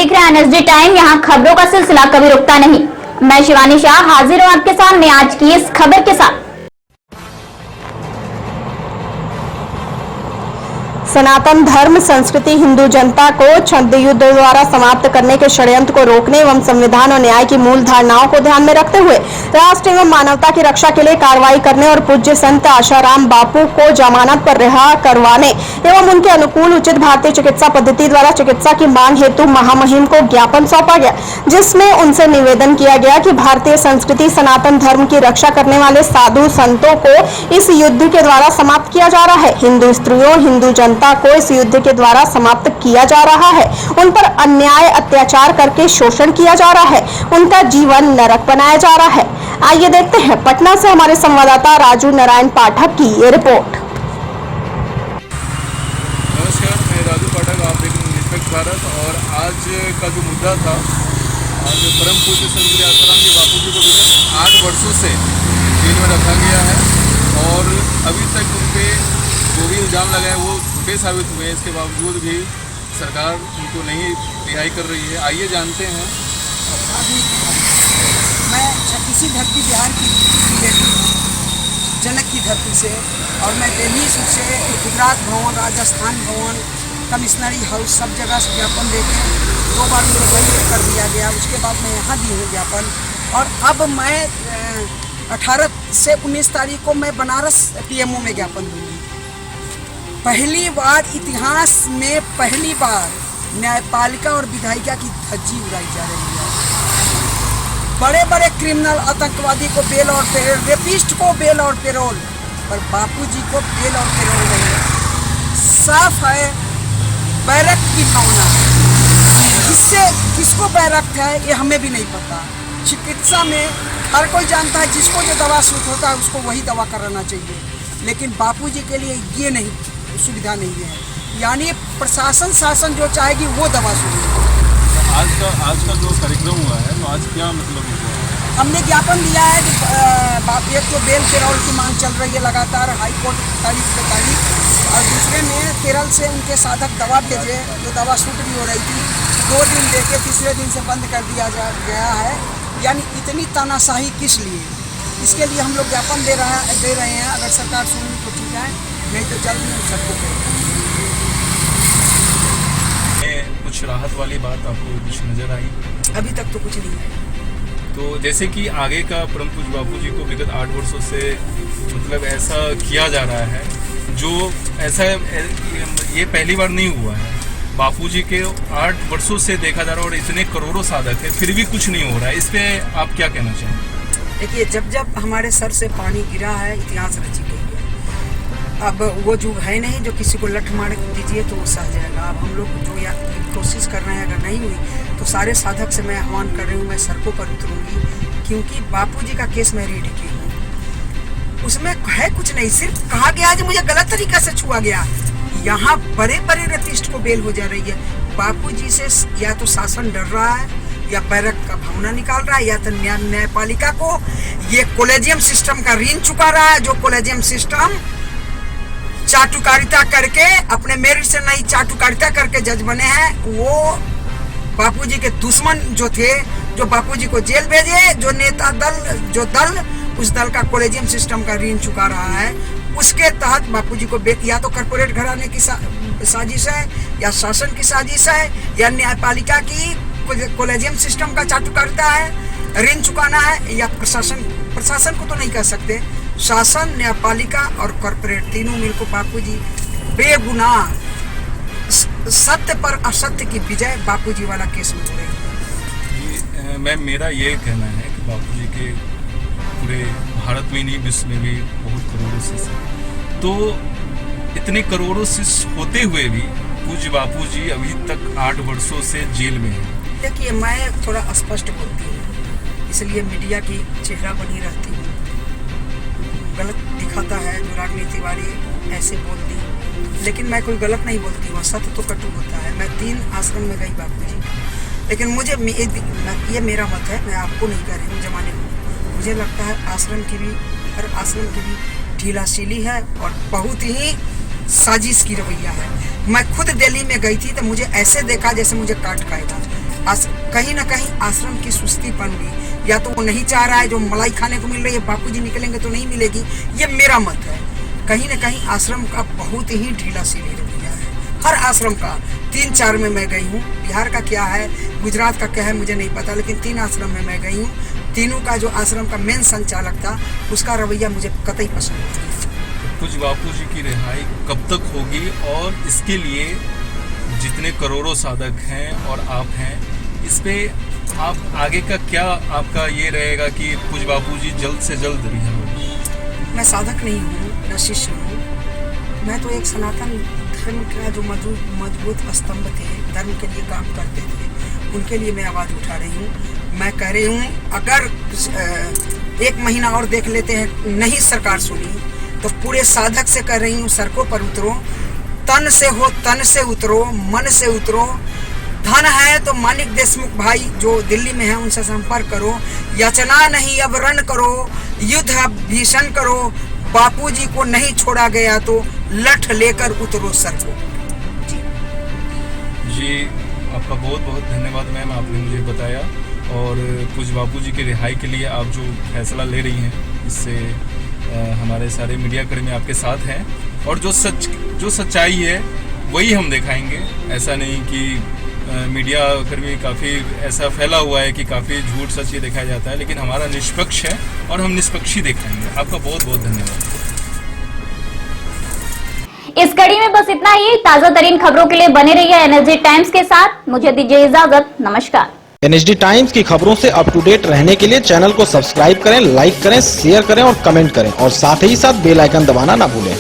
देख रहे हैं एनएसडी टाइम। यहाँ खबरों का सिलसिला कभी रुकता नहीं। मैं शिवानी शाह हाजिर हूँ आपके सामने आज की इस खबर के साथ। सनातन धर्म संस्कृति हिंदू जनता को छद्म युद्ध द्वारा समाप्त करने के षड्यंत्र को रोकने एवं संविधान और न्याय की मूल धारणाओं को ध्यान में रखते हुए राष्ट्र एवं मानवता की रक्षा के लिए कार्रवाई करने और पूज्य संत आशाराम बापू को जमानत पर रिहा करवाने एवं उनके अनुकूल उचित भारतीय चिकित्सा पद्धति द्वारा चिकित्सा की मांग हेतु महामहिम को ज्ञापन सौंपा गया, जिसमें उनसे निवेदन किया गया कि भारतीय संस्कृति सनातन धर्म की रक्षा करने वाले साधु संतों को इस युद्ध के द्वारा समाप्त किया जा रहा है। हिंदू स्त्रियों, हिंदू जनता को इस युद्ध के द्वारा समाप्त किया जा रहा है। उन पर अन्याय अत्याचार करके शोषण किया जा रहा है, उनका जीवन नरक बनाया जा रहा है। आइए देखते हैं पटना से हमारे संवाददाता राजू नारायण पाठक की ये रिपोर्ट। नमस्कार, मैं राजू पाठक, आप देख रहे हैं निष्पक्ष भारत। और आज का जो मुद्दा था, आज परम पूज्य संत श्री आशाराम जी बापू जी को विगत 8 वर्षों से जेल में रखा गया है और अभी तक उन पे जो भी इल्ज़ाम लगाए वो झूठे साबित हुए। इसके बावजूद भी सरकार उनको नहीं रिहाई कर रही है। आइए जानते हैं। मैं छत्तीसी धरती बिहार की बेटी हूँ, जनक की धरती से, और मैं दिल्ली से गुजरात भवन, राजस्थान भवन, कमिश्नरी हाउस सब जगह से ज्ञापन देके 2 बार मुझे वही कर दिया गया। उसके बाद मैं यहाँ दी हूँ ज्ञापन। और अब मैं 18 से 19 तारीख को मैं बनारस पीएमओ में ज्ञापन दूँगी। पहली बार इतिहास में पहली बार न्यायपालिका और विधायिका की धज्जी उड़ाई जा रही है। बड़े बड़े क्रिमिनल, आतंकवादी को बेल और पेरोल, रेपिस्ट को बेल और पेरोल, पर बापूजी को बेल और पेरोल नहीं है। साफ है बैरक की भावना। किससे किसको बैरक है ये हमें भी नहीं पता। चिकित्सा में हर कोई जानता है जिसको जो दवा सूट होता है उसको वही दवा कराना चाहिए, लेकिन बापूजी के लिए ये नहीं, सुविधा नहीं है। यानी प्रशासन शासन जो चाहेगी वो दवा सुनेगी। आज का जो कार्यक्रम हुआ है, तो आज क्या मतलब हुआ है? हमने ज्ञापन दिया है कि एक तो बेल पेरोल की मांग चल रही है लगातार, हाई कोर्ट तारीख पे तारीख, और दूसरे में केरल से उनके साधक दवा भेजे, जो दवा शूट भी हो रही थी, 2 दिन लेके तीसरे दिन से बंद कर दिया गया है। यानी इतनी तानाशाही किस लिए? इसके लिए हम लोग ज्ञापन दे रहे हैं। अगर सरकार सुनने को ठीक है, नहीं तो जल्द ही सबको कुछ राहत वाली बात आपको कुछ नजर आई? अभी तक तो कुछ नहीं है। तो जैसे कि आगे का परम पूज्य बापू जी को विगत 8 वर्षों से मतलब ऐसा किया जा रहा है, जो ऐसा ये पहली बार नहीं हुआ है। बापू जी के 8 वर्षों से देखा जा रहा है और इतने करोड़ों साधक है, फिर भी कुछ नहीं हो रहा है। इस पे आप क्या कहना चाहेंगे? देखिए, जब हमारे सर से पानी गिरा है, इतिहास रची गई है। अब वो जो है नहीं, जो किसी को लठ मार दीजिए तो वो सह जाएगा। अब हम लोग जो कोशिश कर रहे हैं, अगर नहीं हुई तो सारे साधक से मैं आह्वान कर रही हूँ, मैं सड़कों पर उतरूंगी, क्योंकि बापूजी का केस मैं रीड की हूँ। उसमें है कुछ नहीं, सिर्फ कहा गया है कि मुझे गलत तरीका से छुआ गया। यहाँ बड़े बड़े रेपिस्ट को बेल हो जा रही है। बापूजी से या तो शासन डर रहा है, या बैरक का भावना निकाल रहा है, या तो न्यायपालिका को ये कॉलेजियम सिस्टम का ऋण चुका रहा है, जो कॉलेजियम सिस्टम चाटुकारिता करके, अपने मेरिट से नहीं चाटुकारिता करके जज बने हैं। वो बापूजी के दुश्मन जो थे, जो बापूजी को जेल भेजे, जो नेता दल, जो दल, उस दल का कॉलेजियम सिस्टम का ऋण चुका रहा है। उसके तहत बापूजी को या तो कॉर्पोरेट घराने की साजिश है, या शासन की साजिश है, या न्यायपालिका की कॉलेजियम सिस्टम का चाटुकारिता है, ऋण चुकाना है, या प्रशासन को तो नहीं कह सकते, शासन, न्यायपालिका और कॉर्पोरेट तीनों मिलकर बापूजी बेगुनाह, सत्य पर असत्य की विजय बापूजी वाला केस में हो रही है। मैम, मेरा ये कहना है कि बापूजी के पूरे भारत में नहीं, विश्व में भी बहुत करोड़ों शिष्य, तो इतने करोड़ों शिष्य होते हुए भी पूज्य बापूजी अभी तक 8 वर्षों से जेल में है। देखिए, मैं थोड़ा स्पष्ट बोलती हूँ, इसलिए मीडिया की चेहरा बनी रहती हूँ। गलत दिखाता है, अनुराग तिवारी ऐसे बोल दी, लेकिन मैं कोई गलत नहीं बोलती हूँ। सत्य तो कटु होता है। मैं 3 आश्रम में गई बापूजी, लेकिन मुझे ये मेरा मत है, मैं आपको नहीं कह रही हूँ जमाने को। मुझे लगता है आश्रम की भी, हर आश्रम की भी ढीलाशीली है और बहुत ही साजिश की रवैया है। मैं खुद दिल्ली में गई थी तो मुझे ऐसे देखा जैसे मुझे काट खाएगा। कहीं ना कहीं आश्रम की सुस्तीपन भी, या तो वो नहीं चाह रहा है, जो मलाई खाने को मिल रही है बापूजी निकलेंगे तो नहीं मिलेगी, ये मेरा मत है। कहीं ना कहीं आश्रम का बहुत ही ढीला सीढ़ी रवैया है, हर आश्रम का। 3-4 में मैं गई हूँ, बिहार का क्या है, गुजरात का क्या है मुझे नहीं पता, लेकिन 3 आश्रम में मैं गई हूँ। तीनों का जो आश्रम का मेन संचालक था, उसका रवैया मुझे कतई पसंद नहीं। कुछ बापूजी की रिहाई कब तक होगी, और इसके लिए जितने करोड़ों साधक हैं और आप हैं, इस पे आप आगे का क्या आपका ये रहेगा कि कुछ बापूजी जल्द से जल्द रिहा हो? मैं साधक नहीं हूँ, न शिष्य हूँ, मैं तो एक सनातन धर्म का जो मजबूत स्तंभ थे, धर्म के लिए काम करते थे, उनके लिए मैं आवाज़ उठा रही हूँ। मैं कह रही हूँ अगर 1 महीना और देख लेते हैं, नहीं सरकार सुनी तो पूरे साधक से कह रही हूँ, सड़कों पर उतरो, तन से हो तन से उतरो, मन से उतरो। धन है तो मानिक देशमुख भाई जो दिल्ली में है उनसे संपर्क करो, याचना नहीं अब रण करो, युद्ध अब भीषण करो, बापूजी को नहीं छोड़ा गया तो लठ लेकर उतरो सड़कों। जी आपका बहुत बहुत धन्यवाद मैम, आपने मुझे बताया, और कुछ बापूजी की रिहाई के लिए आप जो फैसला ले रही हैं, इससे हमारे सारे मीडिया कर्मी आपके साथ हैं, और जो सच्चाई है वही हम दिखाएंगे। ऐसा नहीं कि मीडिया कर्मी काफ़ी ऐसा फैला हुआ है कि काफ़ी झूठ सच ही दिखाया जाता है, लेकिन हमारा निष्पक्ष है और हम निष्पक्ष ही दिखाएंगे। आपका बहुत बहुत धन्यवाद। इस कड़ी में बस इतना ही। ताजा तरीन खबरों के लिए बने रहिए एनएसडी टाइम्स के साथ। मुझे दीजिए इजाजत, नमस्कार। एनएसडी टाइम्स की खबरों से अप टू डेट रहने के लिए चैनल को सब्सक्राइब करें, लाइक करें, शेयर करें और कमेंट करें, और साथ ही साथ बेल आइकन दबाना ना भूलें।